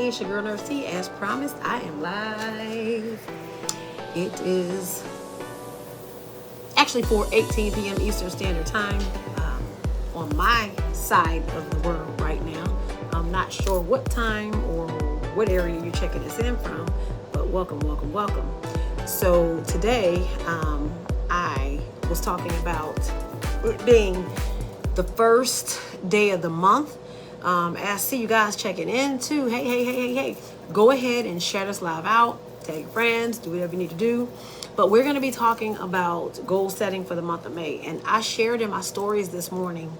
Hey, it's your girl Nurse T. As promised, I am live. It is actually 4:18 p.m. Eastern Standard Time on my side of the world right now. I'm not sure what time or what area you're checking this in from, but welcome. So today, I was talking about it being the first day of the month. I see you guys checking in too. Hey. Go ahead and share this live out. Tag your friends, do whatever you need to do. But we're going to be talking about goal setting for the month of May. And I shared in my stories this morning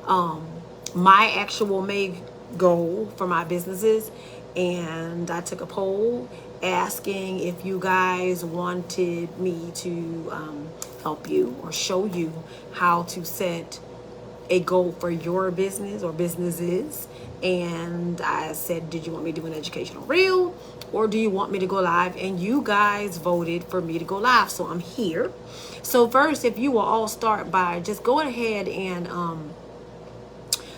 my actual May goal for my businesses. And I took a poll asking if you guys wanted me to help you or show you how to set a goal for your business or businesses. And I said, did you want me to do an educational reel or do you want me to go live? And you guys voted for me to go live, so I'm here. So first, if you will all start by just going ahead and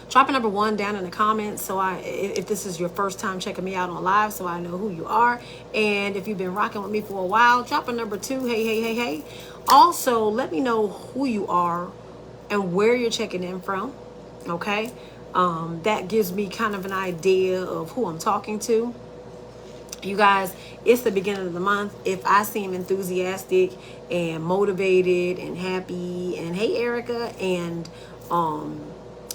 dropping number 1 down in the comments, so if this is your first time checking me out on live, so I know who you are. And if you've been rocking with me for a while, drop a number 2. Hey. Also, let me know who you are and where you're checking in from. Okay, that gives me kind of an idea of who I'm talking to. You guys, it's the beginning of the month. If I seem enthusiastic and motivated and happy, and hey Erica, and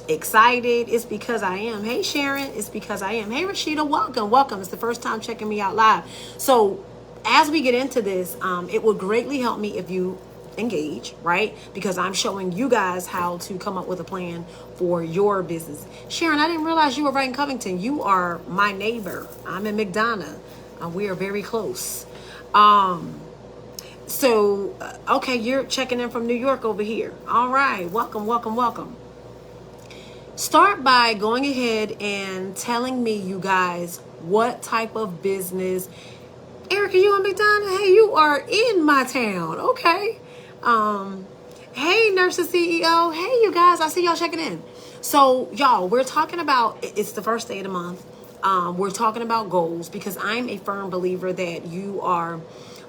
excited, it's because I am. Hey Sharon, it's because I am. Hey Rashida, welcome. It's the first time checking me out live. So as we get into this, it would greatly help me if you engage, right? Because I'm showing you guys how to come up with a plan for your business. Sharon, I didn't realize you were right in Covington. You are my neighbor. I'm in McDonough. We are very close. Okay, you're checking in from New York over here. All right, welcome. Start by going ahead and telling me, you guys, what type of business. Erica, you in McDonough? Hey, you are in my town. Okay. Hey, Nurses CEO. Hey, you guys, I see y'all checking in. So, y'all, we're talking about, it's the first day of the month. We're talking about goals because I'm a firm believer that you are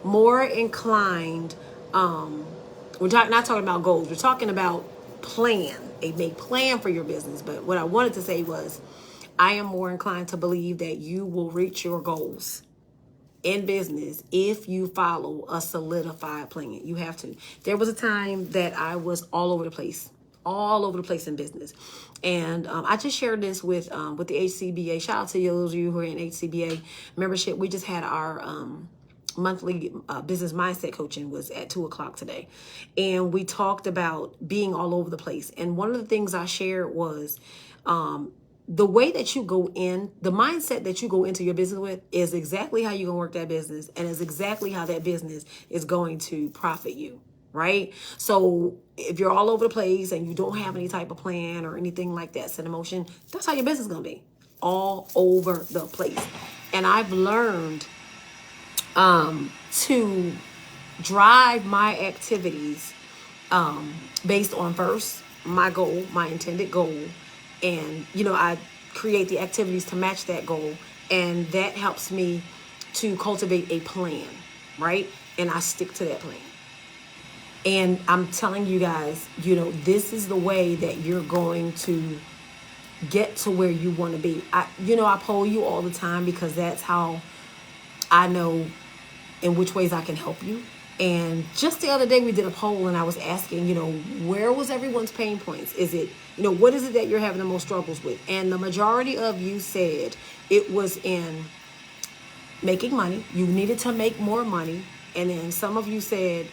more inclined. We're not talking about goals. We're talking about a plan for your business. But what I wanted to say was, I am more inclined to believe that you will reach your goals in business if you follow a solidified plan. You have to. There was a time that I was all over the place in business. And I just shared this with the HCBA. Shout out to those of you who are in HCBA membership. We just had our monthly business mindset coaching was at 2:00 today. And we talked about being all over the place. And one of the things I shared was the way that you go in, the mindset that you go into your business with is exactly how you're going to work that business, and is exactly how that business is going to profit you, right? So if you're all over the place and you don't have any type of plan or anything like that set in motion, that's how your business is going to be, all over the place. And I've learned to drive my activities based on first my goal, my intended goal. And, I create the activities to match that goal. And that helps me to cultivate a plan, right? And I stick to that plan. And I'm telling you guys, this is the way that you're going to get to where you want to be. I poll you all the time because that's how I know in which ways I can help you. And just the other day we did a poll and I was asking, where was everyone's pain points? Is it, what is it that you're having the most struggles with? And the majority of you said it was in making money. You needed to make more money. And then some of you said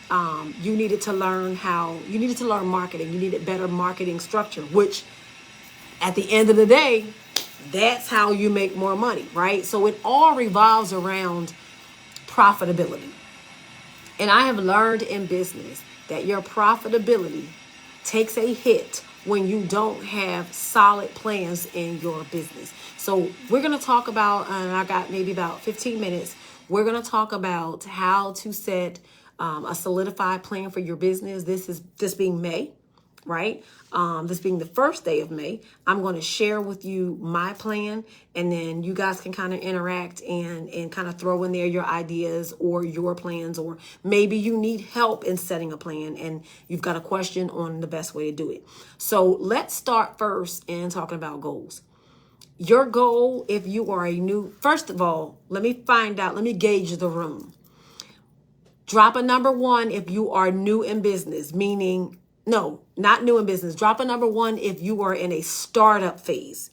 you needed to learn marketing. You needed better marketing structure, which at the end of the day, that's how you make more money, right? So it all revolves around profitability. And I have learned in business that your profitability takes a hit when you don't have solid plans in your business. So we're going to talk about, and I got maybe about 15 minutes, we're going to talk about how to set a solidified plan for your business. This being May. right? This being the first day of May, I'm going to share with you my plan, and then you guys can kind of interact and kind of throw in there your ideas or your plans, or maybe you need help in setting a plan and you've got a question on the best way to do it. So let's start first in talking about goals. Your goal, if you are first of all, let me gauge the room. Drop a number 1 if you are new in business, meaning, no, not new in business. Drop a number 1 if you are in a startup phase.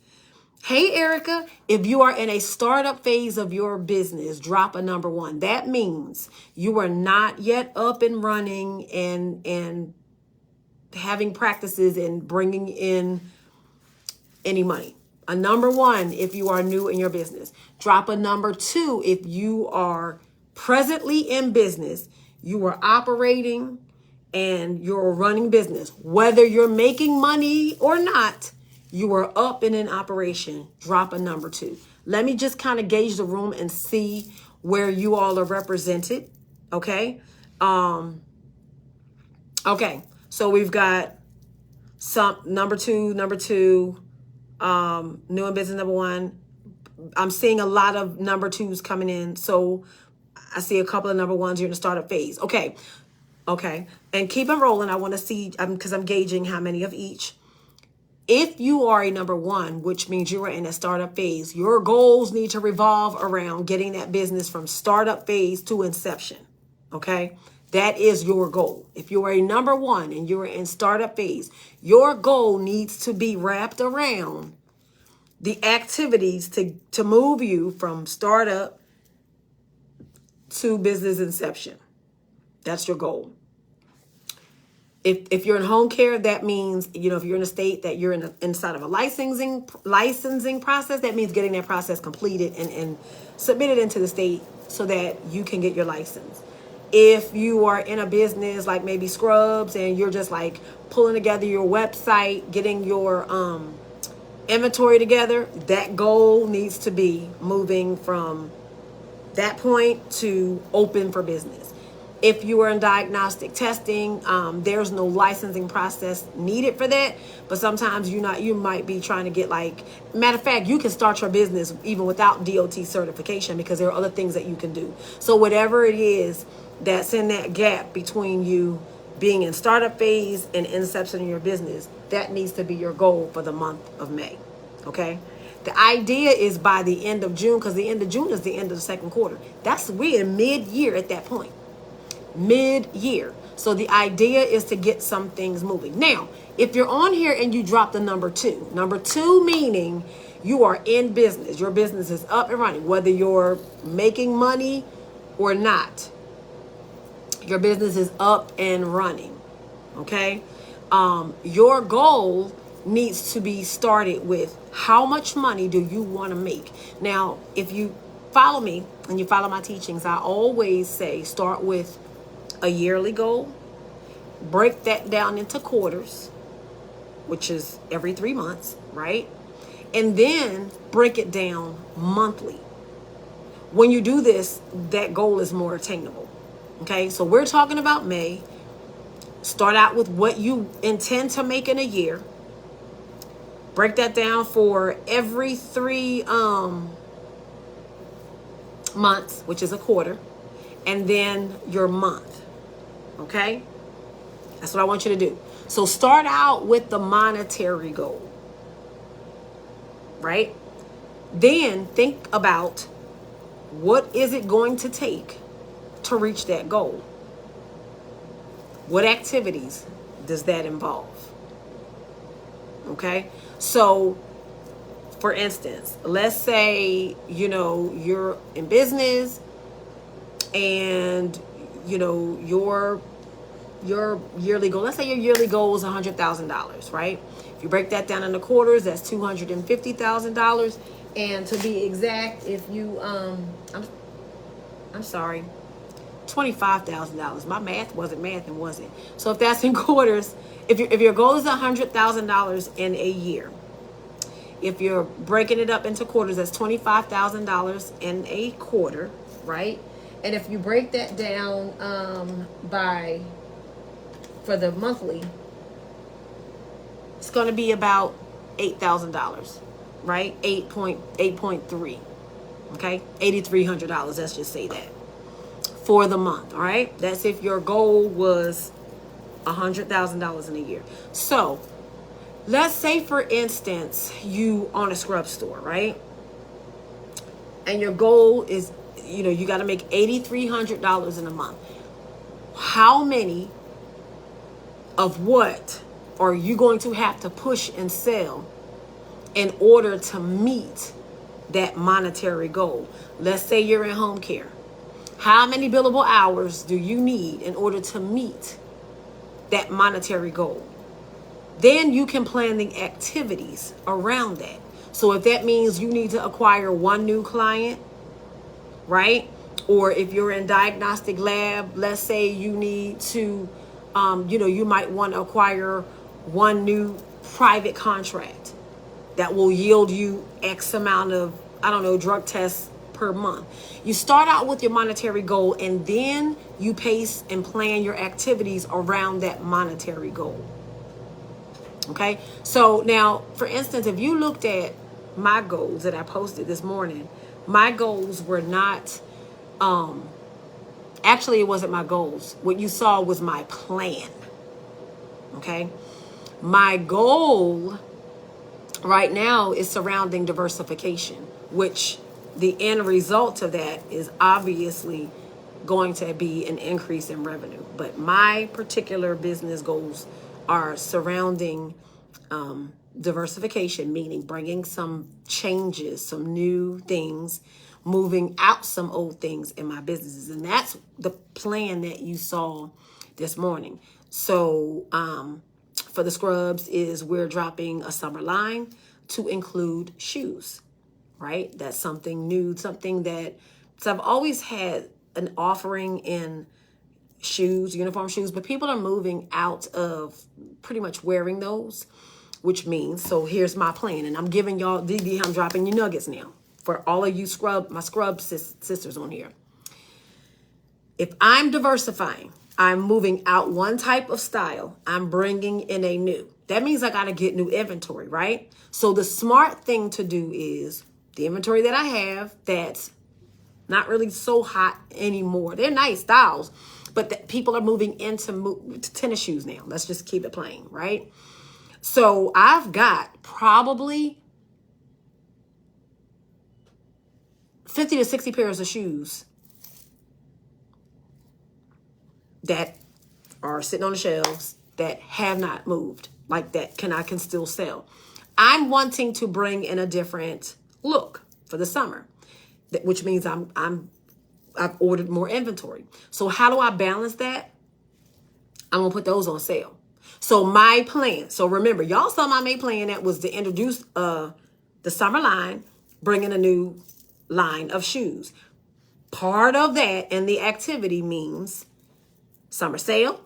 Hey, Erica, if you are in a startup phase of your business, drop a number 1. That means you are not yet up and running and having practices and bringing in any money. A number 1 if you are new in your business. Drop a number 2 if you are presently in business, you are operating and you're running business. Whether you're making money or not, you are up and in operation. Drop a number 2. Let me just kind of gauge the room and see where you all are represented. Okay. Okay. So we've got some number 2, new in business number 1. I'm seeing a lot of number 2s coming in. So I see a couple of number 1s. You're in the startup phase. Okay. And keep them rolling. I want to see, because I'm gauging how many of each. If you are a number 1, which means you are in a startup phase, your goals need to revolve around getting that business from startup phase to inception. Okay. That is your goal. If you are a number 1 and you're in startup phase, your goal needs to be wrapped around the activities to move you from startup to business inception. That's your goal. If you're in home care, that means, if you're in a state that you're inside of a licensing process, that means getting that process completed and submitted into the state so that you can get your license. If you are in a business like maybe Scrubs and you're just like pulling together your website, getting your inventory together, that goal needs to be moving from that point to open for business. If you are in diagnostic testing, there's no licensing process needed for that. But sometimes you might be trying to get matter of fact, you can start your business even without DOT certification because there are other things that you can do. So whatever it is that's in that gap between you being in startup phase and inception in your business, that needs to be your goal for the month of May. Okay. The idea is by the end of June, because the end of June is the end of the second quarter. We're in mid-year at that point. Mid-year. So the idea is to get some things moving. Now, if you're on here and you drop the number 2 meaning you are in business, your business is up and running, whether you're making money or not, your business is up and running. Okay. Your goal needs to be started with how much money do you want to make? Now, if you follow me and you follow my teachings, I always say start with a yearly goal, break that down into quarters, which is every 3 months, right? And then break it down monthly. When you do this, that goal is more attainable. Okay, so we're talking about May. Start out with what you intend to make in a year. Break that down for every 3 months, which is a quarter, and then your month. Okay? That's what I want you to do. So start out with the monetary goal, right? Then think about what is it going to take to reach that goal? What activities does that involve? Okay? So, for instance, let's say, you're in business and, your yearly goal, let's say your yearly goal is $100,000, right? If you break that down into quarters, that's $250,000. And to be exact, if you, I'm sorry, $25,000. My math wasn't mathing, was it? So if that's in quarters, if your goal is $100,000 in a year, if you're breaking it up into quarters, that's $25,000 in a quarter, right? And if you break that down for the monthly, going to be about $8,000, right? 8.3. Okay, $8,300. Let's just say that for the month. All right, that's if your goal was $100,000 in a year. So let's say, for instance, you own a scrub store, right? And your goal is, you got to make $8,300 in a month. How many of what are you going to have to push and sell in order to meet that monetary goal? Let's say you're in home care. How many billable hours do you need in order to meet that monetary goal? Then you can plan the activities around that. So if that means you need to acquire one new client, right? Or if you're in diagnostic lab, let's say you need to, you might want to acquire one new private contract that will yield you X amount of, drug tests per month. You start out with your monetary goal, and then you pace and plan your activities around that monetary goal. Okay. So now, for instance, if you looked at my goals that I posted this morning, my goals were not, actually, it wasn't my goals. What you saw was my plan. Okay. My goal right now is surrounding diversification, which the end result of that is obviously going to be an increase in revenue. But my particular business goals are surrounding diversification, meaning bringing some changes, some new things, moving out some old things in my businesses. And that's the plan that you saw this morning. So for the scrubs is we're dropping a summer line to include shoes, right? That's something new, something that, so I've always had an offering in shoes, uniform shoes, but people are moving out of pretty much wearing those, which means, so here's my plan, and I'm giving y'all, I'm dropping you nuggets now for all of you my scrub sisters on here. If I'm diversifying, I'm moving out one type of style, I'm bringing in a new. That means I got to get new inventory, right? So the smart thing to do is the inventory that I have that's not really so hot anymore. They're nice styles, but people are moving into tennis shoes now. Let's just keep it plain, right? So I've got probably 50 to 60 pairs of shoes that are sitting on the shelves that have not moved, like that I can still sell. I'm wanting to bring in a different look for the summer, which means I've ordered more inventory. So how do I balance that? I'm gonna put those on sale. So my plan, so remember, y'all saw my main plan that was to introduce the summer line, bring in a new line of shoes. Part of that and the activity means summer sale,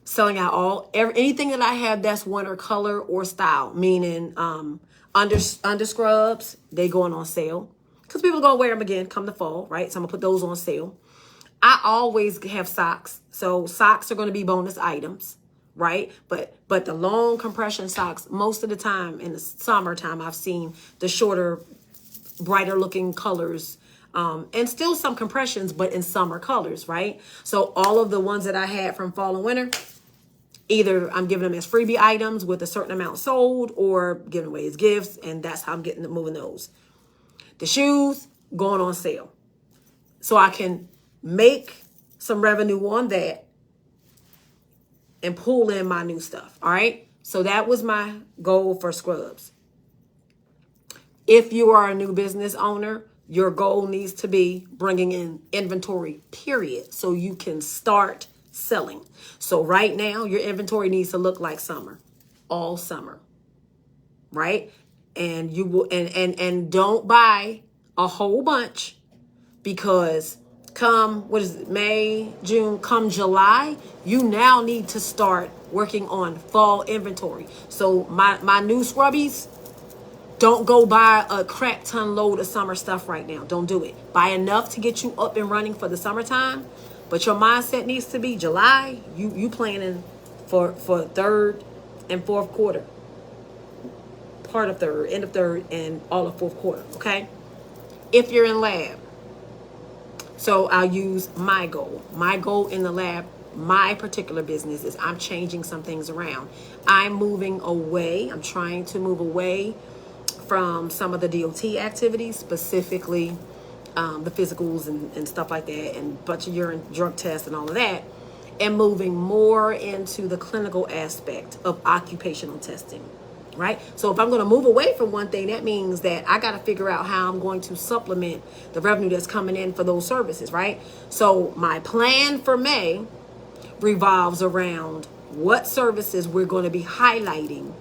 selling out anything that I have that's winter color or style, meaning under scrubs, they going on sale because people are gonna wear them again come the fall, right? So I'm gonna put those on sale. I always have socks, so socks are gonna be bonus items, right? But the long compression socks, most of the time in the summertime, I've seen the shorter, brighter looking colors, and still some compressions, but in summer colors, right? So all of the ones that I had from fall and winter, either I'm giving them as freebie items with a certain amount sold or giving away as gifts, and that's how I'm moving those. The shoes going on sale. So I can make some revenue on that and pull in my new stuff, all right? So that was my goal for scrubs. If you are a new business owner, your goal needs to be bringing in inventory, period, so you can start selling. So right now, your inventory needs to look like summer, all summer, right? And you will, and don't buy a whole bunch, because come, May, June, come July, you now need to start working on fall inventory. So my new scrubbies, don't go buy a crap ton load of summer stuff right now. Don't do it. Buy enough to get you up and running for the summertime. But your mindset needs to be July. You planning for third and fourth quarter, part of third, end of third, and all of fourth quarter, okay? If you're in lab, so I'll use my goal. My goal in the lab, my particular business is I'm changing some things around. I'm moving away. I'm trying to move away from some of the DOT activities, specifically the physicals and stuff like that, and bunch of urine drug tests and all of that, and moving more into the clinical aspect of occupational testing, right? So if I'm going to move away from one thing, that means that I got to figure out how I'm going to supplement the revenue that's coming in for those services, right? So my plan for May revolves around what services we're going to be highlighting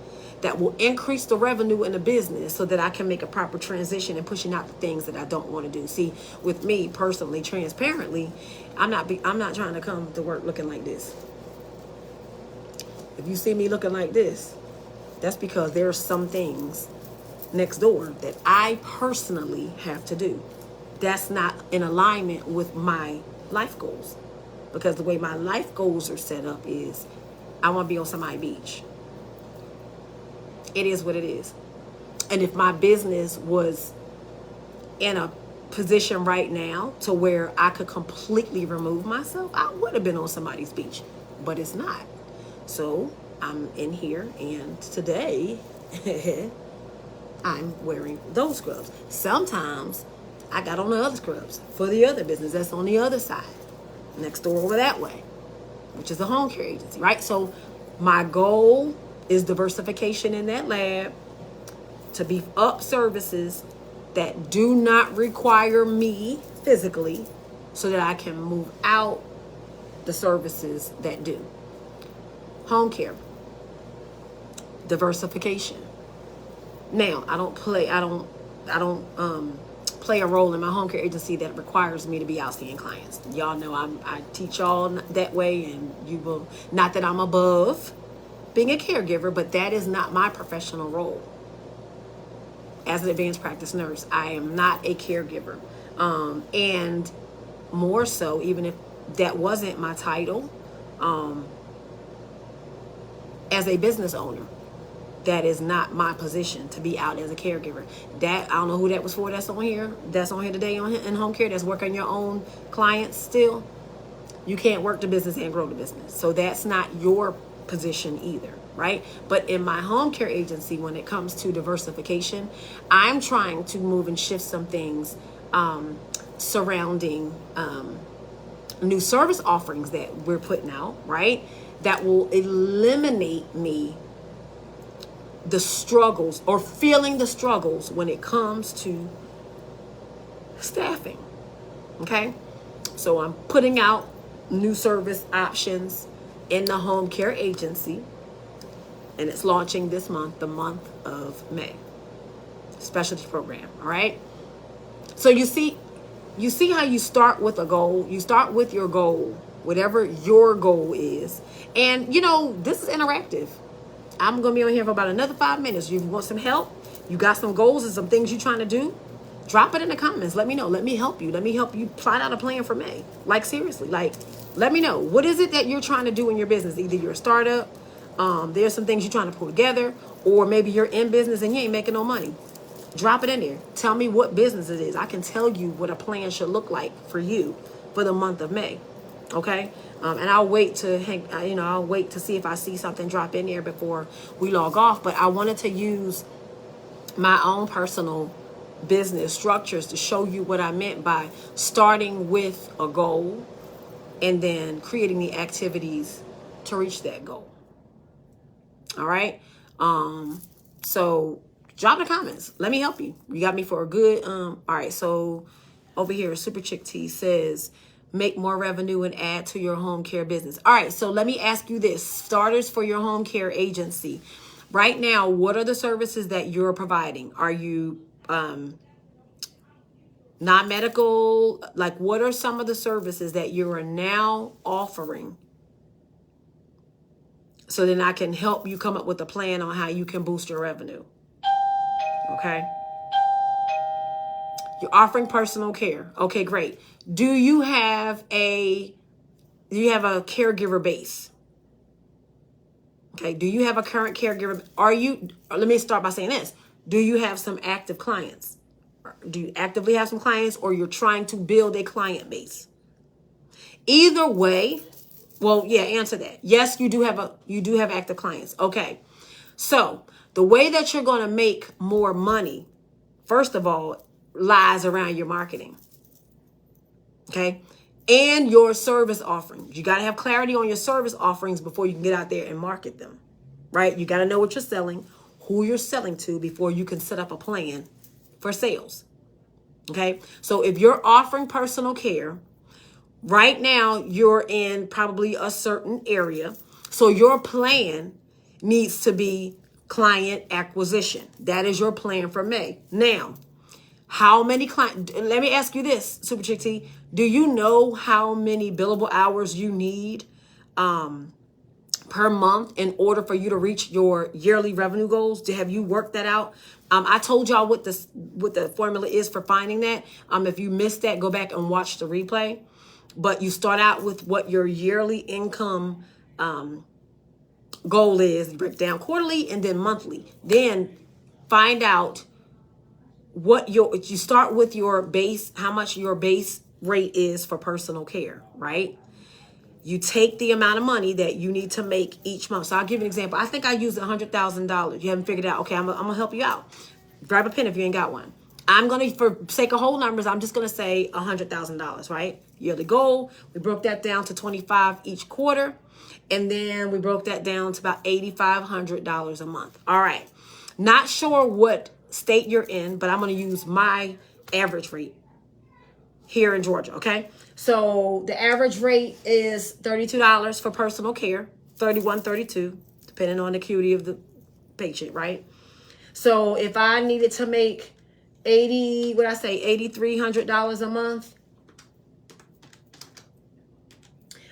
that will increase the revenue in the business so that I can make a proper transition and pushing out the things that I don't want to do. See, with me personally, transparently, I'm not trying to come to work looking like this. If you see me looking like this, that's because there are some things next door that I personally have to do. That's not in alignment with my life goals. Because the way my life goals are set up is I want to be on somebody's beach. It is what it is. And if my business was in a position right now to where I could completely remove myself, I would have been on somebody's beach, but it's not. So I'm in here, and today I'm wearing those scrubs. Sometimes I got on the other scrubs for the other business that's on the other side, next door over that way, which is a home care agency, right? So my goal is diversification in that lab to beef up services that do not require me physically so that I can move out the services that do. Home care, diversification. Now, I don't play a role in my home care agency that requires me to be out seeing clients. Y'all know I teach y'all that way, and you will, not that I'm above being a caregiver, but that is not my professional role. As an advanced practice nurse, I am not a caregiver. And more so, even if that wasn't my title, as a business owner, that is not my position to be out as a caregiver. That, I don't know who that was for, that's on here today in home care, that's working your own clients still. You can't work the business and grow the business. So that's not your position either, right? But in my home care agency, when it comes to diversification, I'm trying to move and shift some things surrounding new service offerings that we're putting out, right? That will eliminate me the struggles or feeling the struggles when it comes to staffing. Okay? So I'm putting out new service options in the home care agency, and it's launching this month, the month of May. Specialty program, all right? So you see how you start with a goal. You start with your goal, whatever your goal is. And this is interactive. I'm going to be on here for about another 5 minutes. You want some help? You got some goals and some things you're trying to do? Drop it in the comments. Let me know. Let me help you. Let me help you plot out a plan for May. Like, seriously. Like, let me know. What is it that you're trying to do in your business? Either you're a startup, there's some things you're trying to pull together, or maybe you're in business and you ain't making no money. Drop it in there. Tell me what business it is. I can tell you what a plan should look like for you for the month of May. Okay? And I'll wait to I'll wait to see if I see something drop in there before we log off. But I wanted to use my own personal business structures to show you what I meant by starting with a goal and then creating the activities to reach that goal. All right. So drop in the comments. Let me help you. You got me for a good, all right. So over here, Super Chick T says, make more revenue and add to your home care business. All right. So let me ask you this, starters for your home care agency right now. What are the services that you're providing? Are you, non-medical? Like, what are some of the services that you are now offering? So then I can help you come up with a plan on how you can boost your revenue. Okay. You're offering personal care. Okay, great. Do you have a caregiver base? Okay. Okay, do you have a current caregiver? Let me start by saying this. Do you have some active clients? Do you actively have some clients, or you're trying to build a client base? Either way, well, yeah, answer that. Yes, you do have active clients. Okay. So the way that you're going to make more money, first of all, lies around your marketing. Okay. And your service offerings. You got to have clarity on your service offerings before you can get out there and market them. Right? You got to know what you're selling, who you're selling to, before you can set up a plan for sales. Okay. So if you're offering personal care, right now you're in probably a certain area. So your plan needs to be client acquisition. That is your plan for May. Now, how many clients? Let me ask you this, Super Chick T. Do you know how many billable hours you need per month in order for you to reach your yearly revenue goals? Have you worked that out? I told y'all what the formula is for finding that. If you missed that, go back and watch the replay. But you start out with what your yearly income goal is. You break down quarterly and then monthly. Then find out you start with your base, how much your base rate is for personal care, right? You take the amount of money that you need to make each month. So I'll give you an example. I think I used $100,000. You haven't figured out. Okay, I'm gonna help you out. Grab a pen if you ain't got one. For sake of whole numbers, I'm just gonna say $100,000, right? Yearly goal. We broke that down to 25 each quarter. And then we broke that down to about $8,500 a month. All right. Not sure what state you're in, but I'm going to use my average rate here in Georgia. Okay. So the average rate is $32 for personal care, $31, $32, depending on the acuity of the patient, right? So if I needed to make $8,300 a month,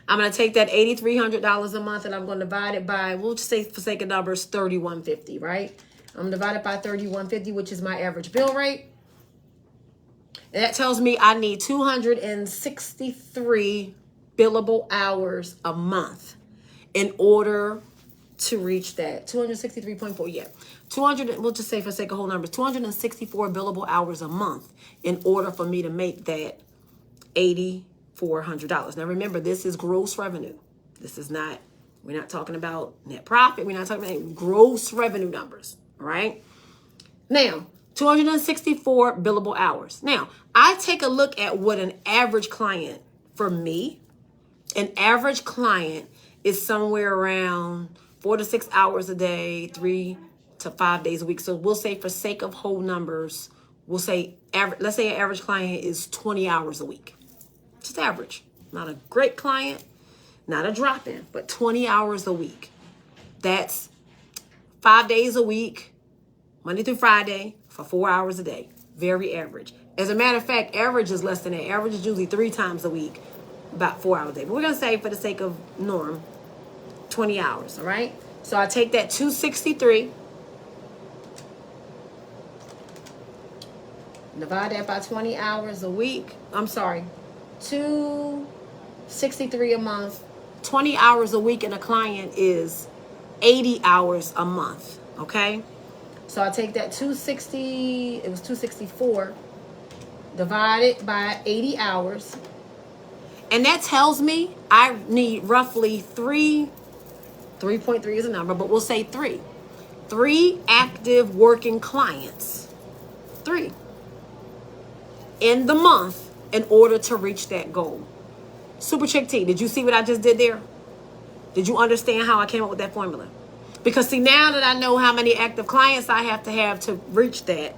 I'm going to take that $8,300 a month and I'm going to divide it by, we'll just say for sake of numbers, $3,150, right? I'm going to divide it by $3,150, which is my average bill rate. And that tells me I need 263 billable hours a month in order to reach that. 263.4, yeah. We'll just say for sake of whole numbers, 264 billable hours a month in order for me to make that $8,400. Now remember, this is gross revenue. This is not, we're not talking about net profit. We're not talking about gross revenue numbers, all right? Now, 264 billable hours. Now, I take a look at what an average client, for me, an average client is somewhere around 4 to 6 hours a day, 3 to 5 days a week. So we'll say for sake of whole numbers, we'll say, let's say an average client is 20 hours a week. Just average. Not a great client, not a drop-in, but 20 hours a week. That's 5 days a week, Monday through Friday, for 4 hours a day. Very average. As a matter of fact, average is less than that. Average is usually 3 times a week, about 4 hours a day. But we're going to say, for the sake of norm, 20 hours, all right? So I take that 263, divide that by 20 hours a week. I'm sorry, 263 a month. 20 hours a week in a client is 80 hours a month, okay? So I take that 260, it was 264, divided by 80 hours. And that tells me I need roughly 3.3 is a number, but we'll say 3 active working clients, 3 in the month in order to reach that goal. Super Chick T, did you see what I just did there? Did you understand how I came up with that formula? Because see, now that I know how many active clients I have to reach that,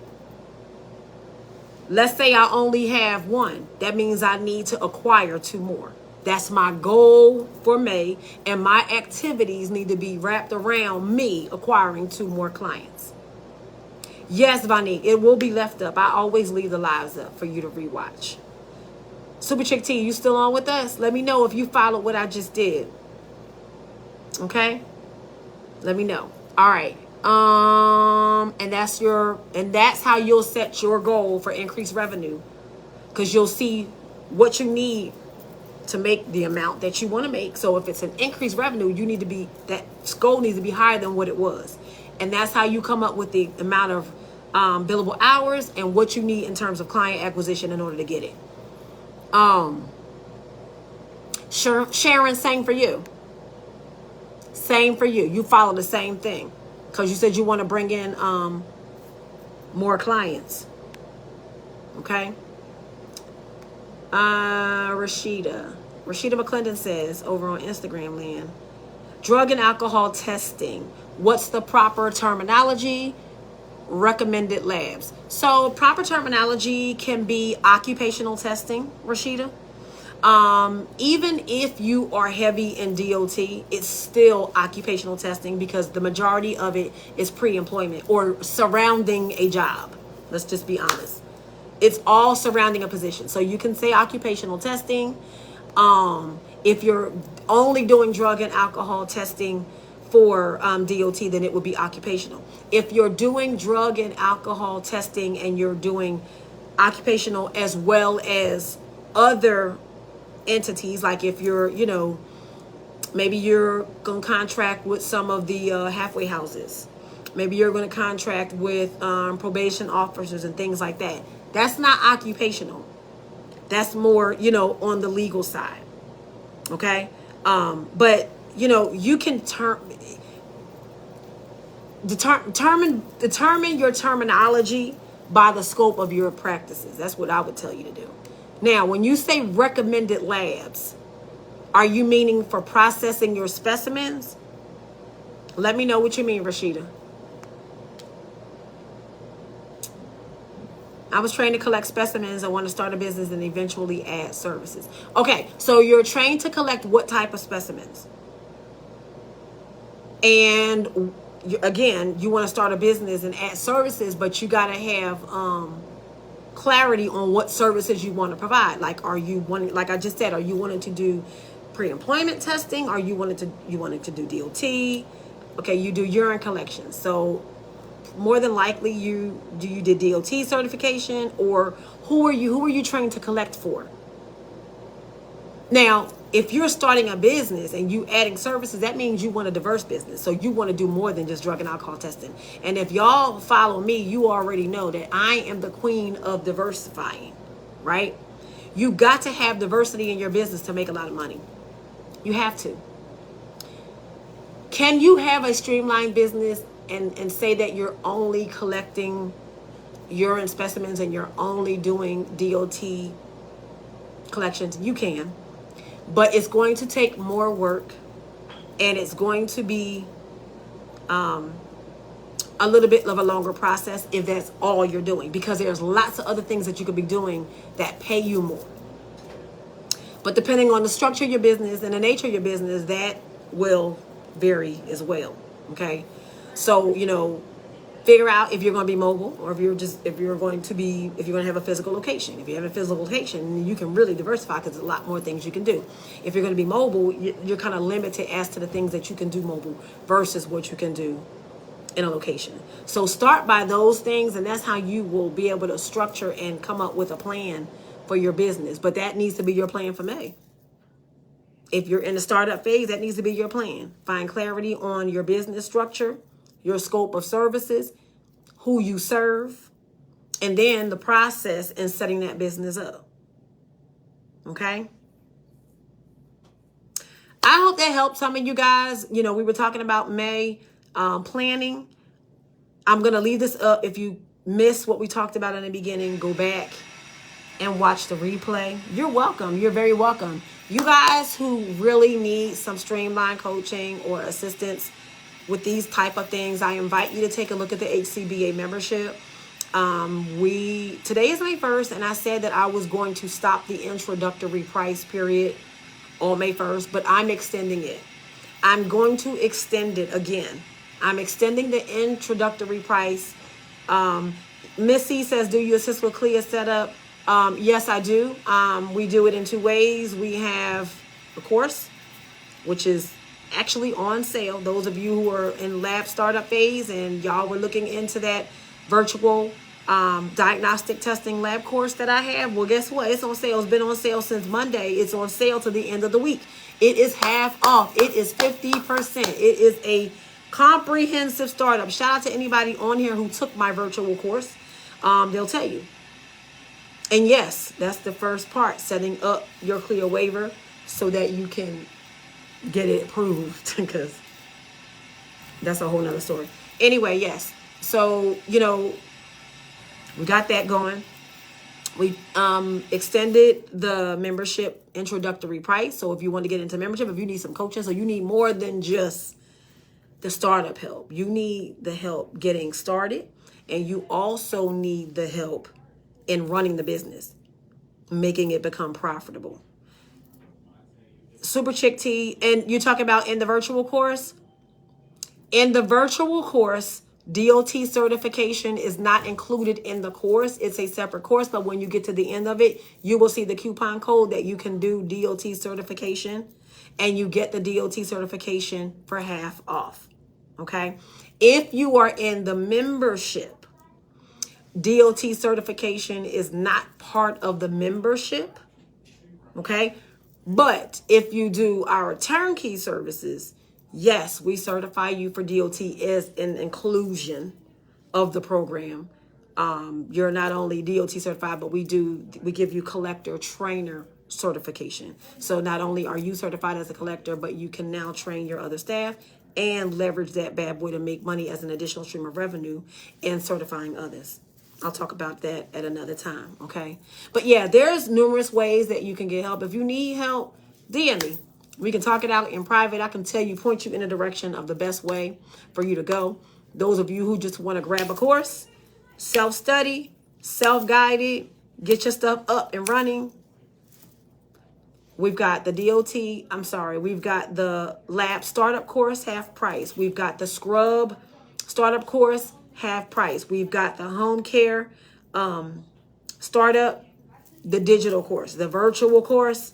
let's say I only have 1. That means I need to acquire 2 more. That's my goal for May, and my activities need to be wrapped around me acquiring 2 more clients. Yes, Vani, it will be left up. I always leave the lives up for you to rewatch. Super Chick T, you still on with us? Let me know if you followed what I just did. Okay? Let me know. All right. And that's how you'll set your goal for increased revenue, because you'll see what you need to make the amount that you want to make. So if it's an increased revenue, that goal needs to be higher than what it was. And that's how you come up with the amount of billable hours and what you need in terms of client acquisition in order to get it. Sharon, same for you. Same for you. You follow the same thing because you said you want to bring in more clients. Okay. Rashida McClendon says over on Instagram land, drug and alcohol testing. What's the proper terminology? Recommended labs. So proper terminology can be occupational testing, Rashida. Even if you are heavy in DOT, it's still occupational testing because the majority of it is pre-employment or surrounding a job. Let's just be honest. It's all surrounding a position. So you can say occupational testing. If you're only doing drug and alcohol testing for DOT, then it would be occupational. If you're doing drug and alcohol testing and you're doing occupational as well as other entities, like if you're, maybe you're going to contract with some of the halfway houses. Maybe you're going to contract with probation officers and things like that. That's not occupational. That's more, on the legal side. Okay? But, you can determine your terminology by the scope of your practices. That's what I would tell you to do. Now, when you say recommended labs, are you meaning for processing your specimens? Let me know what you mean, Rashida. I was trained to collect specimens. I want to start a business and eventually add services. Okay, so you're trained to collect what type of specimens? And again, you want to start a business and add services, but you got to have clarity on what services you want to provide. Like, are you wanting, like I just said, are you wanting to do pre-employment testing? Are you wanted to do DOT? Okay, you do urine collection. So more than likely you did DOT certification, or who are you trained to collect for? Now, if you're starting a business and you adding services, that means you want a diverse business. So you want to do more than just drug and alcohol testing. And if y'all follow me, you already know that I am the queen of diversifying, right? You got to have diversity in your business to make a lot of money. You have to. Can you have a streamlined business and say that you're only collecting urine specimens and you're only doing DOT collections? You can. But it's going to take more work, and it's going to be a little bit of a longer process if that's all you're doing, because there's lots of other things that you could be doing that pay you more. But depending on the structure of your business and the nature of your business, that will vary as well. Okay, so figure out if you're going to be mobile, or if you're going to have a physical location. If you have a physical location, you can really diversify because there's a lot more things you can do. If you're going to be mobile, you're kind of limited as to the things that you can do mobile versus what you can do in a location. So start by those things, and that's how you will be able to structure and come up with a plan for your business. But that needs to be your plan for May. If you're in the startup phase, that needs to be your plan. Find clarity on your business structure, your scope of services, who you serve, and then the process in setting that business up. Okay? I hope that helped some of you guys. We were talking about May planning. I'm going to leave this up. If you missed what we talked about in the beginning, go back and watch the replay. You're welcome. You're very welcome. You guys who really need some streamlined coaching or assistance with these type of things, I invite you to take a look at the HCBA membership. Today is May 1st, and I said that I was going to stop the introductory price period on May 1st, but I'm extending it. I'm going to extend it again. I'm extending the introductory price. Missy says, do you assist with CLIA setup? Yes, I do. We do it in two ways. We have a course, which is actually on sale. Those of you who are in lab startup phase and y'all were looking into that virtual diagnostic testing lab course that I have. Well, guess what? It's on sale. It's been on sale since Monday. It's on sale to the end of the week. It is half off. It is 50%. It is a comprehensive startup. Shout out to anybody on here who took my virtual course. They'll tell you. And yes, that's the first part, setting up your clear waiver so that you can get it approved, because that's a whole nother story. Anyway, yes. So, we got that going. We extended the membership introductory price. So if you want to get into membership, if you need some coaching, so you need more than just the startup help. You need the help getting started, and you also need the help in running the business, making it become profitable. Super Chick Tea, and you talk about in the virtual course. In the virtual course, DOT certification is not included in the course. It's a separate course, but when you get to the end of it, you will see the coupon code that you can do DOT certification, and you get the DOT certification for half off. Okay? If you are in the membership, DOT certification is not part of the membership. Okay? But if you do our turnkey services, yes, we certify you for DOT as an inclusion of the program. You're not only DOT certified, but we give you collector trainer certification. So not only are you certified as a collector, but you can now train your other staff and leverage that bad boy to make money as an additional stream of revenue in certifying others. I'll talk about that at another time, okay? But yeah, there's numerous ways that you can get help. If you need help, DM me. We can talk it out in private. I can point you in the direction of the best way for you to go. Those of you who just want to grab a course, self-study, self-guided, get your stuff up and running. We've got the we've got the lab startup course, half price. We've got the scrub startup course, half price. We've got the home care startup, the digital course, the virtual course.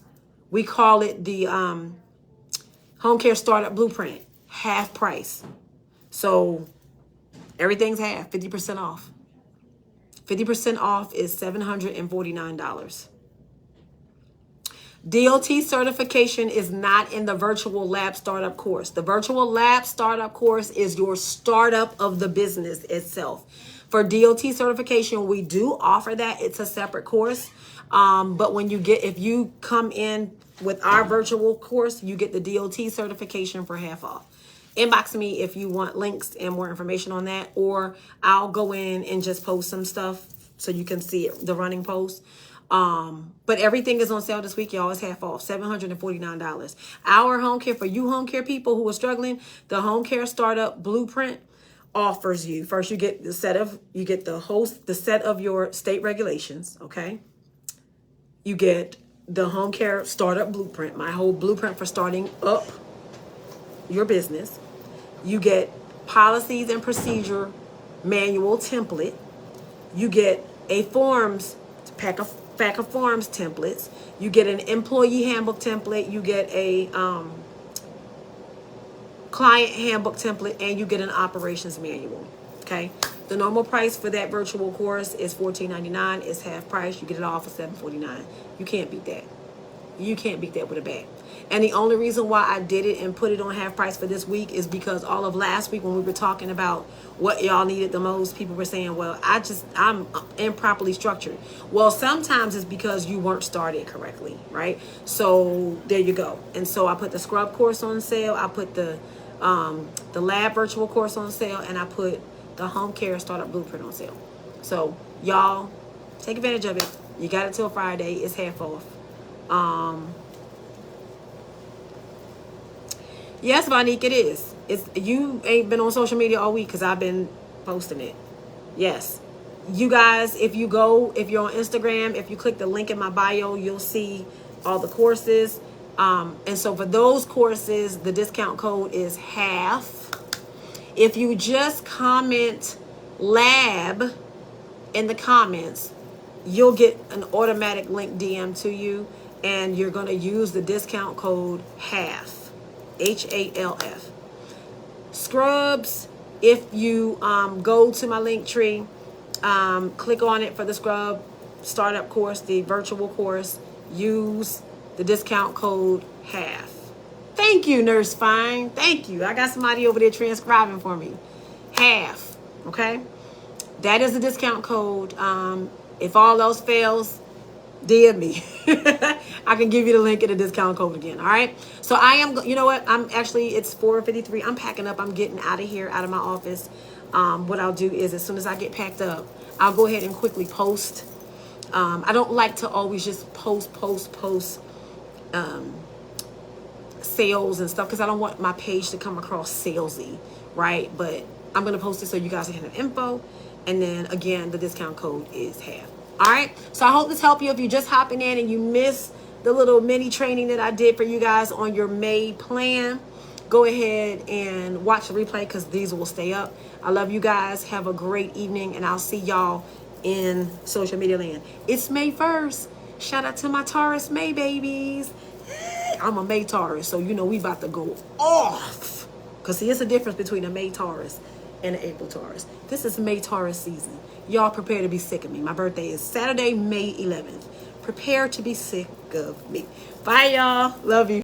We call it the home care startup blueprint, half price. So everything's half, 50% off. 50% off is $749. DOT certification is not in the virtual lab startup course. The virtual lab startup course is your startup of the business itself. For DOT certification, we do offer that. It's a separate course. But if you come in with our virtual course, you get the DOT certification for half off. Inbox me if you want links and more information on that, or I'll go in and just post some stuff so you can see it, the running post. But everything is on sale this week, y'all. It's half off, $749. Our home care, for you home care people who are struggling, the home care startup blueprint offers you, first you get the set of your state regulations, okay? You get the home care startup blueprint, my whole blueprint for starting up your business. You get policies and procedure manual template. You get a pack of forms templates. You get an employee handbook template. You get a client handbook template, and you get an operations manual. Okay. The normal price for that virtual course is $14.99. It's half price. You get it all for $749. You can't beat that. You can't beat that with a bag. And the only reason why I did it and put it on half price for this week is because all of last week when we were talking about what y'all needed the most, people were saying, well, I'm improperly structured. Well, sometimes it's because you weren't started correctly, right? So there you go. And so I put the scrub course on sale. I put the lab virtual course on sale, and I put the home care startup blueprint on sale. So y'all take advantage of it. You got it till Friday. It's half off. Yes, Monique, it is. You ain't been on social media all week because I've been posting it. Yes. You guys, if you're on Instagram, if you click the link in my bio, you'll see all the courses. And so for those courses, the discount code is half. If you just comment lab in the comments, you'll get an automatic link DM to you, and you're going to use the discount code HALF. Scrubs, if you go to my link tree Click on it for the scrub startup course, the virtual course. Use the discount code HALF. Thank you, Nurse Fine. Thank you. I got somebody over there transcribing for me. HALF. Okay? That is the discount code. If all else fails, DM me. I can give you the link and the discount code again. All right. So I am, you know what? It's 4:53. I'm packing up. I'm getting out of here, out of my office. What I'll do is as soon as I get packed up, I'll go ahead and quickly post. I don't like to always just post sales and stuff because I don't want my page to come across salesy, right? But I'm going to post it so you guys can have info. And then again, the discount code is HALF. All right. So I hope this helped you. If you're just hopping in and you missed the little mini training that I did for you guys on your May plan, go ahead and watch the replay because these will stay up. I love you guys. Have a great evening, and I'll see y'all in social media land. It's May 1st. Shout out to my Taurus May babies. I'm a May Taurus, so you know we about to go off. Because see, it's a difference between a May Taurus and an April Taurus. This is May Taurus season. Y'all prepare to be sick of me. My birthday is Saturday, May 11th. Prepare to be sick of me. Bye, y'all. Love you.